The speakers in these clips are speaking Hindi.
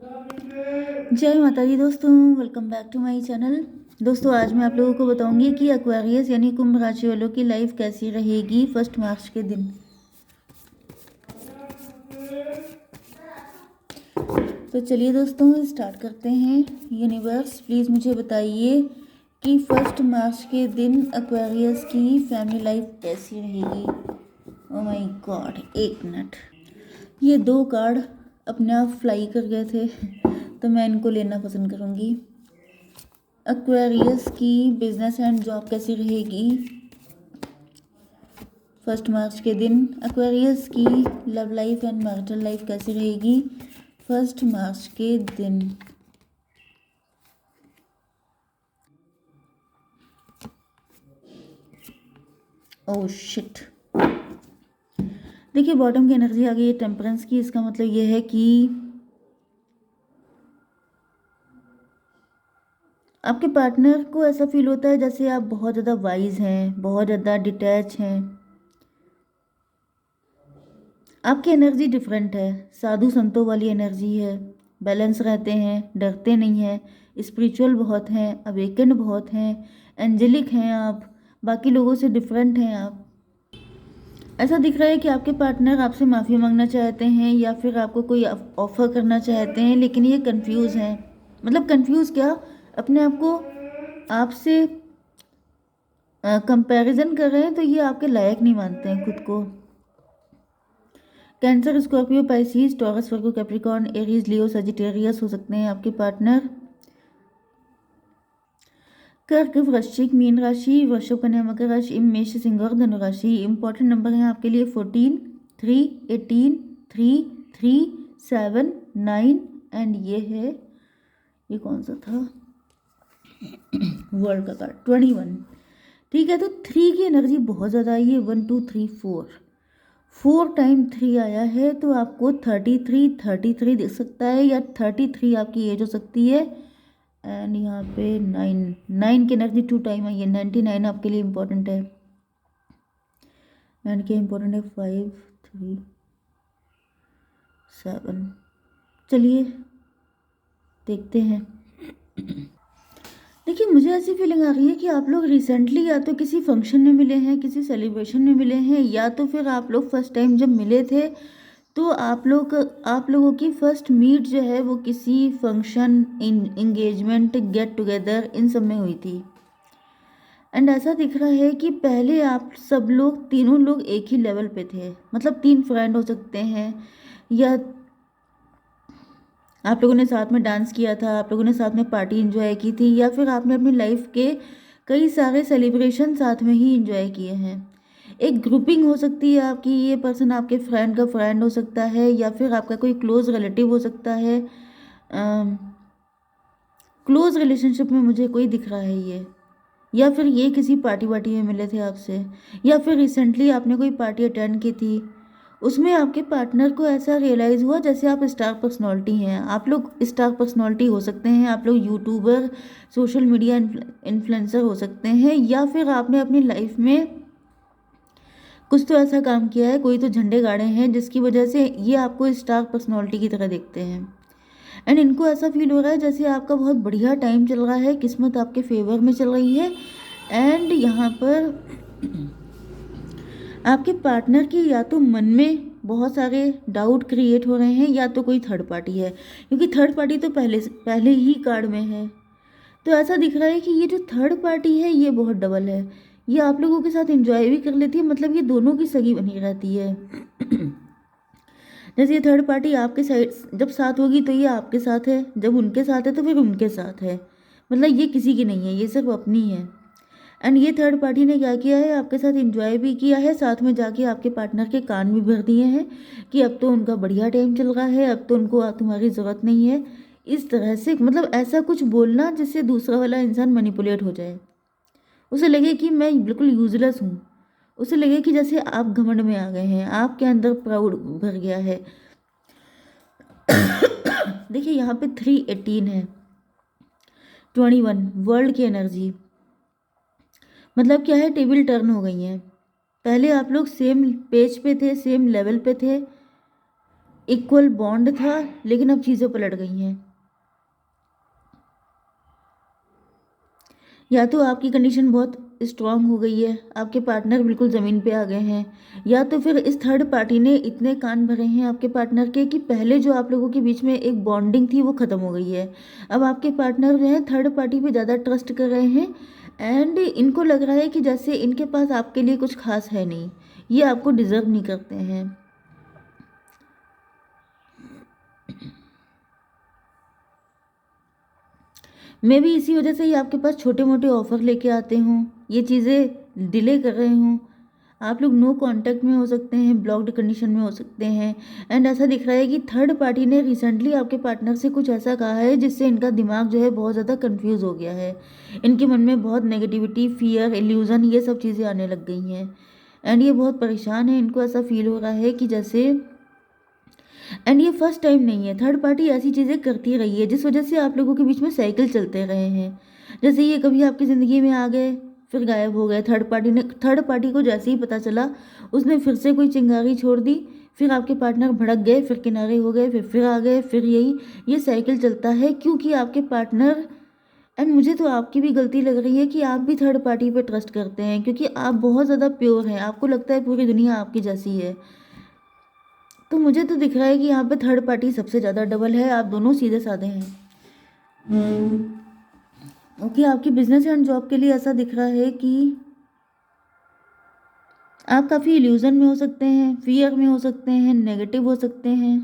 जय माता दी दोस्तों, welcome back to my channel. दोस्तों, आज मैं आप लोगों को बताऊंगी कि एक्वेरियस यानी कुंभ राशि वालों की लाइफ कैसी रहेगी 1 मार्च के दिन। तो चलिए दोस्तों, स्टार्ट करते हैं। यूनिवर्स प्लीज़ मुझे बताइए कि 1 मार्च के दिन एक्वेरियस की फैमिली लाइफ कैसी रहेगी। Oh my God, 1 minute. ये 2 कार्ड अपने आप फ्लाई कर गए थे तो मैं इनको लेना पसंद करूँगी। एक्वेरियस की बिजनेस एंड जॉब कैसी रहेगी 1 मार्च के दिन। एक्वेरियस की love life and marital life कैसी रहेगी 1 मार्च के दिन। ओह शिट, देखिए बॉटम की एनर्जी आ गई है टेम्परेंस की। इसका मतलब ये है कि आपके पार्टनर को ऐसा फील होता है जैसे आप बहुत ज़्यादा वाइज हैं, बहुत ज़्यादा डिटैच हैं। आपकी एनर्जी डिफरेंट है, साधु संतों वाली एनर्जी है। बैलेंस रहते हैं, डरते नहीं हैं, स्पिरिचुअल बहुत हैं, अवेकेंड बहुत हैं, एंजेलिक हैं आप, बाकी लोगों से डिफरेंट हैं आप। ऐसा दिख रहा है कि आपके पार्टनर आपसे माफ़ी मांगना चाहते हैं या फिर आपको कोई ऑफर करना चाहते हैं, लेकिन ये कंफ्यूज हैं। मतलब कंफ्यूज क्या, अपने आप को आपसे कंपैरिजन कर रहे हैं, तो ये आपके लायक नहीं मानते हैं खुद को। कैंसर, स्कॉर्पियो, पाइसिस, टॉरस, वर्गो, कैप्रिकॉर्न, एरीज, लियो, सजिटेरियस हो सकते हैं आपके पार्टनर। कर्क, वृश्चिक, मीन राशि, वृषभ, कन्या, मकर राशि, मेष, सिंह और धनु राशि। इंपॉर्टेंट नंबर हैं आपके लिए 14, 3, 18, 3, 3, 7, 9 एंड ये है, ये कौन सा था, वर्ल्ड का कार्ड 21। ठीक है, तो 3 की एनर्जी बहुत ज़्यादा आई है। 1 2 3 4 टाइम 3 आया है, तो आपको 33 दिख सकता है या 33 आपकी एज हो सकती है। एंड यहाँ पे 9 की एनर्जी 2 टाइम आई है। 99 आपके लिए इम्पोर्टेंट है। एंड क्या इम्पोर्टेंट है, 5 3 7। चलिए देखते हैं। देखिए, मुझे ऐसी फीलिंग आ रही है कि आप लोग रिसेंटली या तो किसी फंक्शन में मिले हैं, किसी सेलिब्रेशन में मिले हैं, या तो फिर आप लोग फर्स्ट टाइम जब मिले थे तो आप लोगों की फर्स्ट मीट जो है वो किसी फंक्शन, इंगेजमेंट, गेट टुगेदर, इन सब में हुई थी। एंड ऐसा दिख रहा है कि पहले आप सब लोग, तीनों लोग एक ही लेवल पे थे। मतलब 3 फ्रेंड हो सकते हैं, या आप लोगों ने साथ में डांस किया था, आप लोगों ने साथ में पार्टी एंजॉय की थी, या फिर आपने अपनी लाइफ के कई सारे सेलिब्रेशन साथ में ही एंजॉय किए हैं। एक ग्रुपिंग हो सकती है आपकी, ये पर्सन आपके फ्रेंड का फ्रेंड हो सकता है, या फिर आपका कोई क्लोज रिलेटिव हो सकता है। क्लोज रिलेशनशिप में मुझे कोई दिख रहा है ये, या फिर ये किसी पार्टी वार्टी में मिले थे आपसे, या फिर रिसेंटली आपने कोई पार्टी अटेंड की थी, उसमें आपके पार्टनर को ऐसा रियलाइज़ हुआ जैसे आप स्टार पर्सनालिटी हैं। आप लोग स्टार पर्सनालिटी हो सकते हैं, आप लोग यूट्यूबर, सोशल मीडिया इन्फ्लुएंसर हो सकते हैं, या फिर आपने अपनी लाइफ में कुछ तो ऐसा काम किया है, कोई तो झंडे गाड़े हैं जिसकी वजह से ये आपको स्टार पर्सनालिटी की तरह देखते हैं। एंड इनको ऐसा फील हो रहा है जैसे आपका बहुत बढ़िया टाइम चल रहा है, किस्मत आपके फेवर में चल रही है। एंड यहाँ पर आपके पार्टनर की या तो मन में बहुत सारे डाउट क्रिएट हो रहे हैं, या तो कोई थर्ड पार्टी है, क्योंकि थर्ड पार्टी तो पहले ही कार्ड में है। तो ऐसा दिख रहा है कि ये जो थर्ड पार्टी है ये बहुत डबल है। ये आप लोगों के साथ एंजॉय भी कर लेती है, मतलब ये दोनों की सगी बनी रहती है। जैसे ये थर्ड पार्टी आपके साइड जब साथ होगी तो ये आपके साथ है, जब उनके साथ है तो फिर उनके साथ है। मतलब ये किसी की नहीं है, ये सिर्फ अपनी है। एंड ये थर्ड पार्टी ने क्या किया है, आपके साथ एंजॉय भी किया है, साथ में जाके आपके पार्टनर के कान भी भर दिए हैं कि अब तो उनका बढ़िया टाइम चल रहा है, अब तो उनको तुम्हारी ज़रूरत नहीं है। इस तरह से मतलब ऐसा कुछ बोलना जिससे दूसरा वाला इंसान मैनिपुलेट हो जाए, उसे लगे कि मैं बिल्कुल यूजलेस हूँ, उसे लगे कि जैसे आप घमंड में आ गए हैं, आपके अंदर प्राउड भर गया है। देखिए यहाँ पे 3 18 है, 21 वर्ल्ड की एनर्जी। मतलब क्या है, टेबल टर्न हो गई है। पहले आप लोग सेम पेज पे थे, सेम लेवल पे थे, इक्वल बॉन्ड था, लेकिन अब चीज़ें पलट गई हैं। या तो आपकी कंडीशन बहुत स्ट्रांग हो गई है, आपके पार्टनर बिल्कुल ज़मीन पे आ गए हैं, या तो फिर इस थर्ड पार्टी ने इतने कान भरे हैं आपके पार्टनर के कि पहले जो आप लोगों के बीच में एक बॉन्डिंग थी वो ख़त्म हो गई है। अब आपके पार्टनर जो है थर्ड पार्टी पे ज़्यादा ट्रस्ट कर रहे हैं, एंड इनको लग रहा है कि जैसे इनके पास आपके लिए कुछ खास है नहीं, ये आपको डिज़र्व नहीं करते हैं। मैं भी इसी वजह से ही आपके पास छोटे मोटे ऑफर लेके आते हूँ, ये चीज़ें डिले कर रहे हूँ। आप लोग नो कांटेक्ट में हो सकते हैं, ब्लॉक्ड कंडीशन में हो सकते हैं, एंड ऐसा दिख रहा है कि थर्ड पार्टी ने रिसेंटली आपके पार्टनर से कुछ ऐसा कहा है जिससे इनका दिमाग जो है बहुत ज़्यादा कंफ्यूज हो गया है। इनके मन में बहुत नेगेटिविटी, फियर, इल्यूज़न, ये सब चीज़ें आने लग गई हैं, एंड ये बहुत परेशान है। इनको ऐसा फील हो रहा है कि जैसे, एंड ये फर्स्ट टाइम नहीं है, थर्ड पार्टी ऐसी चीज़ें करती रही है जिस वजह से आप लोगों के बीच में साइकिल चलते रहे हैं। जैसे ये कभी आपकी ज़िंदगी में आ गए, फिर गायब हो गए। थर्ड पार्टी को जैसे ही पता चला, उसने फिर से कोई चिंगारी छोड़ दी, फिर आपके पार्टनर भड़क गए, फिर किनारे हो गए, फिर आ गए, फिर यही ये साइकिल चलता है, क्योंकि आपके पार्टनर, एंड मुझे तो आपकी भी गलती लग रही है कि आप भी थर्ड पार्टी पे ट्रस्ट करते हैं, क्योंकि आप बहुत ज़्यादा प्योर हैं, आपको लगता है पूरी दुनिया आपकी जैसी है। तो मुझे तो दिख रहा है कि यहाँ पे थर्ड पार्टी सबसे ज़्यादा डबल है, आप दोनों सीधे साधे हैं। ओके, आपकी बिजनेस एंड जॉब के लिए ऐसा दिख रहा है कि आप काफ़ी इल्यूजन में हो सकते हैं, फियर में हो सकते हैं, नेगेटिव हो सकते हैं।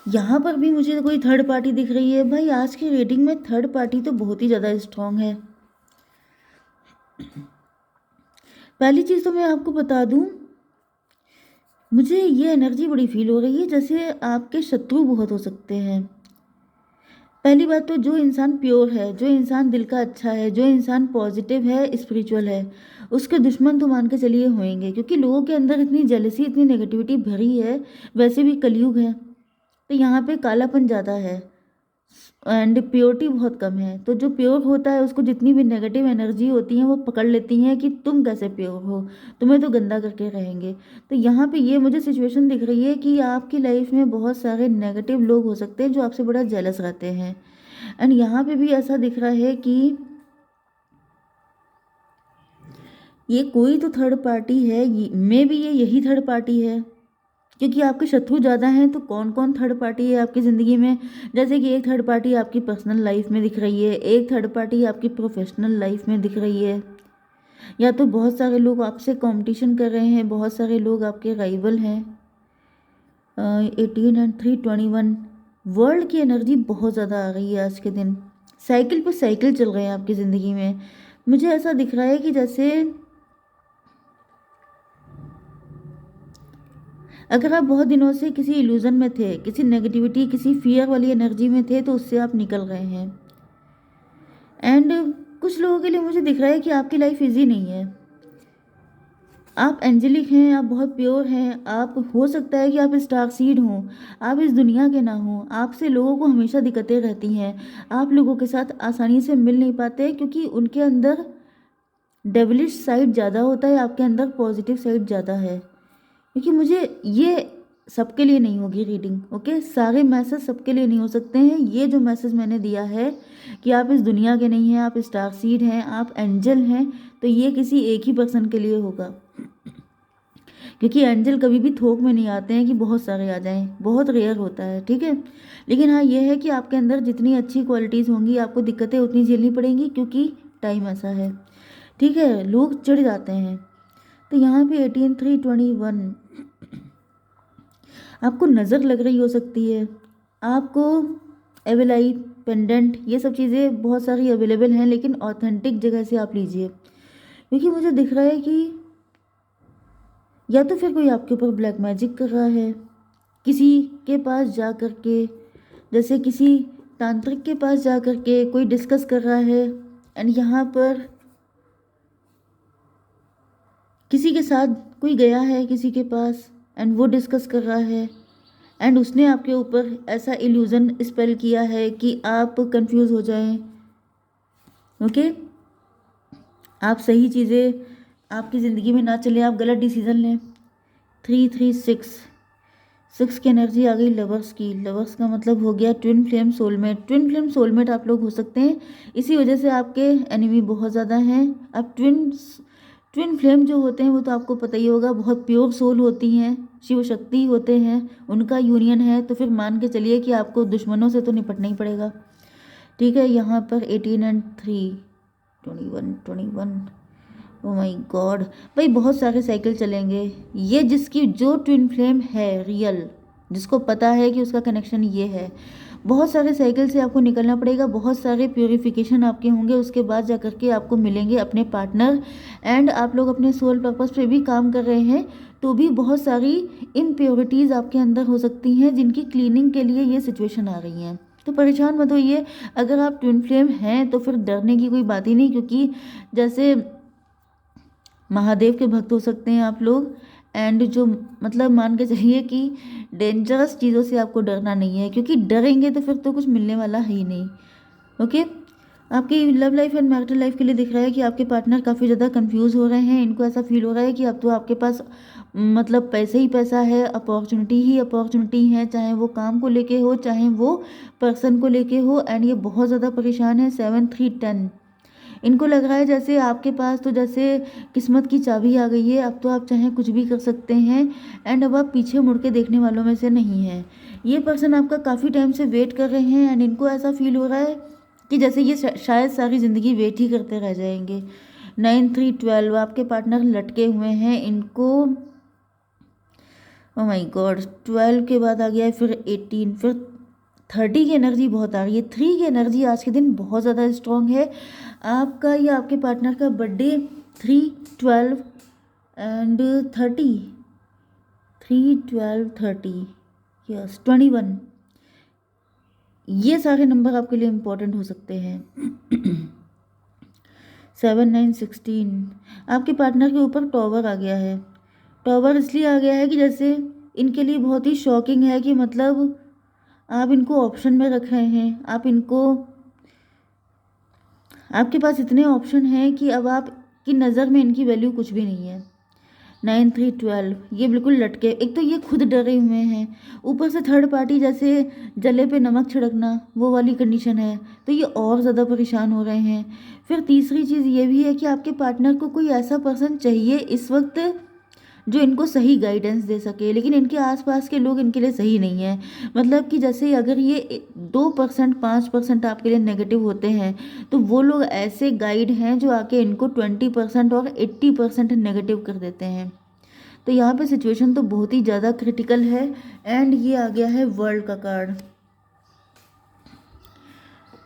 यहाँ पर भी मुझे कोई थर्ड पार्टी दिख रही है। भाई आज की रेटिंग में थर्ड पार्टी तो बहुत ही ज़्यादा स्ट्रांग है। पहली चीज़ तो मैं आपको बता दूँ, मुझे ये एनर्जी बड़ी फील हो रही है जैसे आपके शत्रु बहुत हो सकते हैं। पहली बात तो जो इंसान प्योर है, जो इंसान दिल का अच्छा है, जो इंसान पॉजिटिव है, स्पिरिचुअल है, उसके दुश्मन तो मान के चलिए होंगे, क्योंकि लोगों के अंदर इतनी जेलसी, इतनी नेगेटिविटी भरी है। वैसे भी कलयुग है, तो यहाँ पे कालापन ज़्यादा है एंड प्योरिटी बहुत कम है। तो जो प्योर होता है उसको जितनी भी नेगेटिव एनर्जी होती है वो पकड़ लेती हैं कि तुम कैसे प्योर हो, तुम्हें तो गंदा करके रहेंगे। तो यहाँ पे ये मुझे सिचुएशन दिख रही है कि आपकी लाइफ में बहुत सारे नेगेटिव लोग हो सकते हैं जो आपसे बड़ा जेलस रहते हैं। एंड यहाँ पे भी ऐसा दिख रहा है कि ये कोई तो थर्ड पार्टी है, मे भी ये यही थर्ड पार्टी है, क्योंकि आपके शत्रु ज़्यादा हैं। तो कौन कौन थर्ड पार्टी है आपकी ज़िंदगी में? जैसे कि एक थर्ड पार्टी आपकी पर्सनल लाइफ में दिख रही है, एक थर्ड पार्टी आपकी प्रोफेशनल लाइफ में दिख रही है, या तो बहुत सारे लोग आपसे कंपटीशन कर रहे हैं, बहुत सारे लोग आपके राइवल हैं। 18 एंड 321, वर्ल्ड की एनर्जी बहुत ज़्यादा आ रही है आज के दिन। साइकिल पर साइकिल चल रहे हैं आपकी ज़िंदगी में। मुझे ऐसा दिख रहा है कि जैसे अगर आप बहुत दिनों से किसी इल्यूजन में थे, किसी नेगेटिविटी, किसी फियर वाली एनर्जी में थे, तो उससे आप निकल रहे हैं। एंड कुछ लोगों के लिए मुझे दिख रहा है कि आपकी लाइफ इजी नहीं है। आप एंजेलिक हैं, आप बहुत प्योर हैं, आप हो सकता है कि आप स्टार सीड हों, आप इस दुनिया के ना हों, आपसे लोगों को हमेशा दिक्कतें रहती हैं, आप लोगों के साथ आसानी से मिल नहीं पाते, क्योंकि उनके अंदर डेविलिश साइड ज़्यादा होता है, आपके अंदर पॉजिटिव साइड ज़्यादा है। क्योंकि मुझे ये सबके लिए नहीं होगी रीडिंग, ओके? सारे मैसेज सबके लिए नहीं हो सकते हैं। ये जो मैसेज मैंने दिया है कि आप इस दुनिया के नहीं हैं, आप स्टार सीड हैं, आप एंजल हैं, तो ये किसी एक ही पर्सन के लिए होगा, क्योंकि एंजल कभी भी थोक में नहीं आते हैं कि बहुत सारे आ जाएं, बहुत रेयर होता है, ठीक है? लेकिन हाँ, ये है कि आपके अंदर जितनी अच्छी क्वालिटीज़ होंगी, आपको दिक्कतें उतनी झेलनी पड़ेंगी, क्योंकि टाइम ऐसा है, ठीक है? लोग चिढ़ जाते हैं। तो यहाँ पे 18/3/21 आपको नज़र लग रही हो सकती है, आपको एवेलाई, पेंडेंट, ये सब चीज़ें बहुत सारी अवेलेबल हैं, लेकिन ऑथेंटिक जगह से आप लीजिए, क्योंकि मुझे दिख रहा है कि या तो फिर कोई आपके ऊपर ब्लैक मैजिक कर रहा है, किसी के पास जा कर के, जैसे किसी तांत्रिक के पास जा कर के कोई डिस्कस कर रहा है, एंड यहाँ पर किसी के साथ कोई गया है किसी के पास, एंड वो डिस्कस कर रहा है, एंड उसने आपके ऊपर ऐसा इल्यूज़न स्पेल किया है कि आप कंफ्यूज हो जाएं, ओके? आप सही चीज़ें आपकी ज़िंदगी में ना चले, आप गलत डिसीज़न लें। 336, 6 की एनर्जी आ गई लवर्स की। लवर्स का मतलब हो गया twin flame soulmate. Twin flame soulmate आप लोग हो सकते हैं, इसी वजह से आपके एनिमी बहुत ज़्यादा हैं। अब ट्विन फ्लेम जो होते हैं वो तो आपको पता ही होगा, बहुत प्योर सोल होती हैं, शिव शक्ति होते हैं, उनका यूनियन है। तो फिर मान के चलिए कि आपको दुश्मनों से तो निपटना ही पड़ेगा। ठीक है, यहाँ पर 18 एंड 3 21 ओ माय गॉड, भाई बहुत सारे साइकिल चलेंगे। ये जिसकी जो ट्विन फ्लेम है रियल, जिसको पता है कि उसका कनेक्शन ये है, बहुत सारे साइकिल से आपको निकलना पड़ेगा, बहुत सारे प्योरिफिकेशन आपके होंगे, उसके बाद जा कर के आपको मिलेंगे अपने पार्टनर। एंड आप लोग अपने सोल पर्पस पे भी काम कर रहे हैं, तो भी बहुत सारी इम्प्योरिटीज़ आपके अंदर हो सकती हैं, जिनकी क्लीनिंग के लिए ये सिचुएशन आ रही हैं। तो परेशान मत होइए, अगर आप ट्विन फ्लेम हैं तो फिर डरने की कोई बात ही नहीं, क्योंकि जैसे महादेव के भक्त हो सकते हैं आप लोग। एंड जो मतलब मान के चलिए कि डेंजरस चीज़ों से आपको डरना नहीं है, क्योंकि डरेंगे तो फिर तो कुछ मिलने वाला है ही नहीं। ओके, आपकी love life and marital life के लिए दिख रहा है कि आपके पार्टनर काफ़ी ज़्यादा कंफ्यूज हो रहे हैं। इनको ऐसा फील हो रहा है कि अब तो आपके पास मतलब पैसे ही पैसा है, अपॉर्चुनिटी ही अपॉर्चुनिटी है, चाहे वो काम को लेके हो, चाहे वो पर्सन को लेके हो। एंड ये बहुत ज़्यादा परेशान है। 7 3 10 इनको लग रहा है जैसे आपके पास तो जैसे किस्मत की चाबी आ गई है, अब तो आप चाहे कुछ भी कर सकते हैं। एंड अब आप पीछे मुड़ के देखने वालों में से नहीं हैं। ये पर्सन आपका काफ़ी टाइम से वेट कर रहे हैं, एंड इनको ऐसा फील हो रहा है कि जैसे ये शायद सारी ज़िंदगी वेट ही करते रह जाएंगे। 9 3 12 आपके पार्टनर लटके हुए हैं। इनको ओ माय गॉड 12 के बाद आ गया है फिर 18, फिर 30 की एनर्जी बहुत आ रही है। 3 की एनर्जी आज के दिन बहुत ज़्यादा स्ट्रॉन्ग है। आपका या आपके पार्टनर का बर्थडे 3 12 एंड 30, 3 12 30 यस 21, ये सारे नंबर आपके लिए इम्पोर्टेंट हो सकते हैं। 7 9 16 आपके पार्टनर के ऊपर टॉवर आ गया है। टॉवर इसलिए आ गया है कि जैसे इनके लिए बहुत ही शॉकिंग है कि मतलब आप इनको ऑप्शन में रख रहे हैं, आप इनको, आपके पास इतने ऑप्शन हैं कि अब आपकी नज़र में इनकी वैल्यू कुछ भी नहीं है। 9 3 12 ये बिल्कुल लटके, एक तो ये खुद डरे हुए हैं, ऊपर से थर्ड पार्टी जैसे जले पे नमक छिड़कना वो वाली कंडीशन है, तो ये और ज़्यादा परेशान हो रहे हैं। फिर तीसरी चीज़ ये भी है कि आपके पार्टनर को कोई ऐसा पर्सन चाहिए इस वक्त जो इनको सही गाइडेंस दे सके, लेकिन इनके आसपास के लोग इनके लिए सही नहीं है। मतलब कि जैसे अगर ये 2% 5% आपके लिए नेगेटिव होते हैं, तो वो लोग ऐसे गाइड हैं जो आके इनको 20% और 80% नेगेटिव कर देते हैं। तो यहाँ पे सिचुएशन तो बहुत ही ज़्यादा क्रिटिकल है। एंड ये आ गया है वर्ल्ड का कार्ड।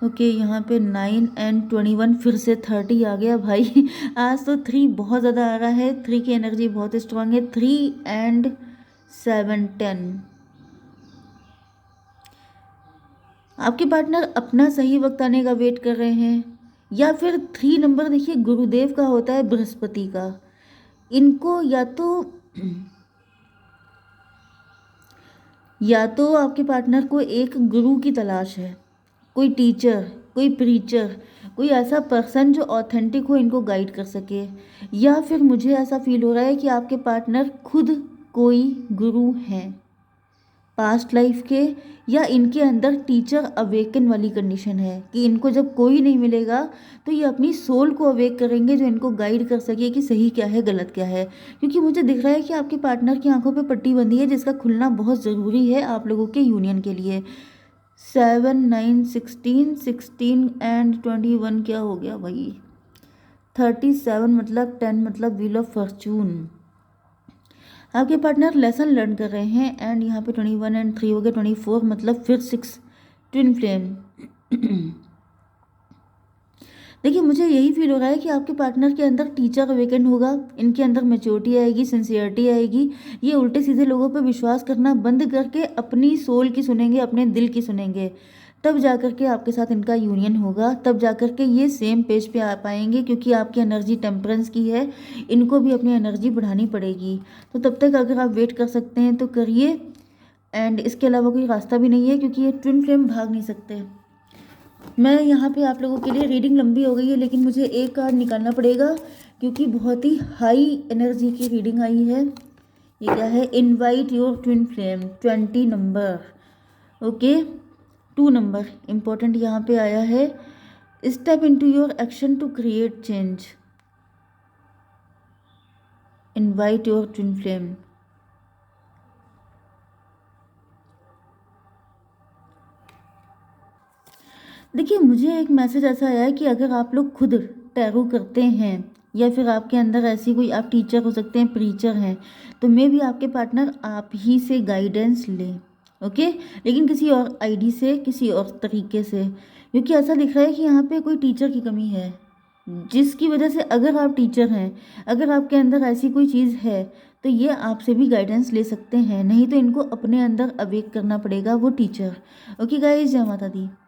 ओके, यहाँ पे 9 एंड 21 फिर से 30 आ गया भाई। आज तो 3 बहुत ज़्यादा आ रहा है, 3 की एनर्जी बहुत स्ट्रांग है। 3 एंड 7 10 आपके पार्टनर अपना सही वक्त आने का वेट कर रहे हैं, या फिर 3 नंबर देखिए गुरुदेव का होता है, बृहस्पति का। इनको या तो आपके पार्टनर को एक गुरु की तलाश है, कोई टीचर, कोई प्रीचर, कोई ऐसा पर्सन जो ऑथेंटिक हो, इनको गाइड कर सके। या फिर मुझे ऐसा फील हो रहा है कि आपके पार्टनर खुद कोई गुरु हैं पास्ट लाइफ के, या इनके अंदर टीचर अवेकन वाली कंडीशन है कि इनको जब कोई नहीं मिलेगा तो ये अपनी सोल को अवेक करेंगे, जो इनको गाइड कर सके कि सही क्या है गलत क्या है। क्योंकि मुझे दिख रहा है कि आपके पार्टनर की आंखों पे पट्टी बंधी है, जिसका खुलना बहुत ज़रूरी है आप लोगों के यूनियन के लिए। 7 9 16 16 एंड 21 क्या हो गया भाई? 37 मतलब 10 मतलब व्हील ऑफ फॉर्चून। आपके पार्टनर लेसन लर्न कर रहे हैं। एंड यहाँ पे 21 एंड 3 हो गया 24 मतलब फिर 6 ट्विन फ्लेम। देखिए मुझे यही फील हो रहा है कि आपके पार्टनर के अंदर टीचर अवेकन होगा, इनके अंदर मैच्योरिटी आएगी, सिंसियरिटी आएगी। ये उल्टे सीधे लोगों पर विश्वास करना बंद करके अपनी सोल की सुनेंगे, अपने दिल की सुनेंगे। तब जा कर के आपके साथ इनका यूनियन होगा, तब जा कर के ये सेम पेज पे आ पाएंगे, क्योंकि आपकी एनर्जी टेम्परेंस की है, इनको भी अपनी एनर्जी बढ़ानी पड़ेगी। तो तब तक अगर आप वेट कर सकते हैं तो करिए। एंड इसके अलावा कोई रास्ता भी नहीं है, क्योंकि ये ट्विन फ्लेम भाग नहीं सकते। मैं यहाँ पे आप लोगों के लिए रीडिंग लंबी हो गई है, लेकिन मुझे एक कार्ड निकालना पड़ेगा, क्योंकि बहुत ही हाई एनर्जी की रीडिंग आई है। ये क्या है, invite your twin flame, 20 number. Okay, 2 number important यहाँ पे आया है, step into your action to create change, invite your twin flame. देखिए, मुझे एक मैसेज ऐसा आया है कि अगर आप लोग खुद टैरो करते हैं या फिर आपके अंदर ऐसी कोई, आप टीचर हो सकते हैं, प्रीचर हैं, तो मे भी आपके पार्टनर आप ही से गाइडेंस ले। ओके, लेकिन किसी और आईडी से, किसी और तरीके से, क्योंकि ऐसा दिख रहा है कि यहाँ पे कोई टीचर की कमी है, जिसकी वजह से अगर आप टीचर हैं, अगर आपके अंदर ऐसी कोई चीज़ है, तो ये आपसे भी गाइडेंस ले सकते हैं, नहीं तो इनको अपने अंदर अवेक करना पड़ेगा वो टीचर। ओके गाइस, जय माता दी।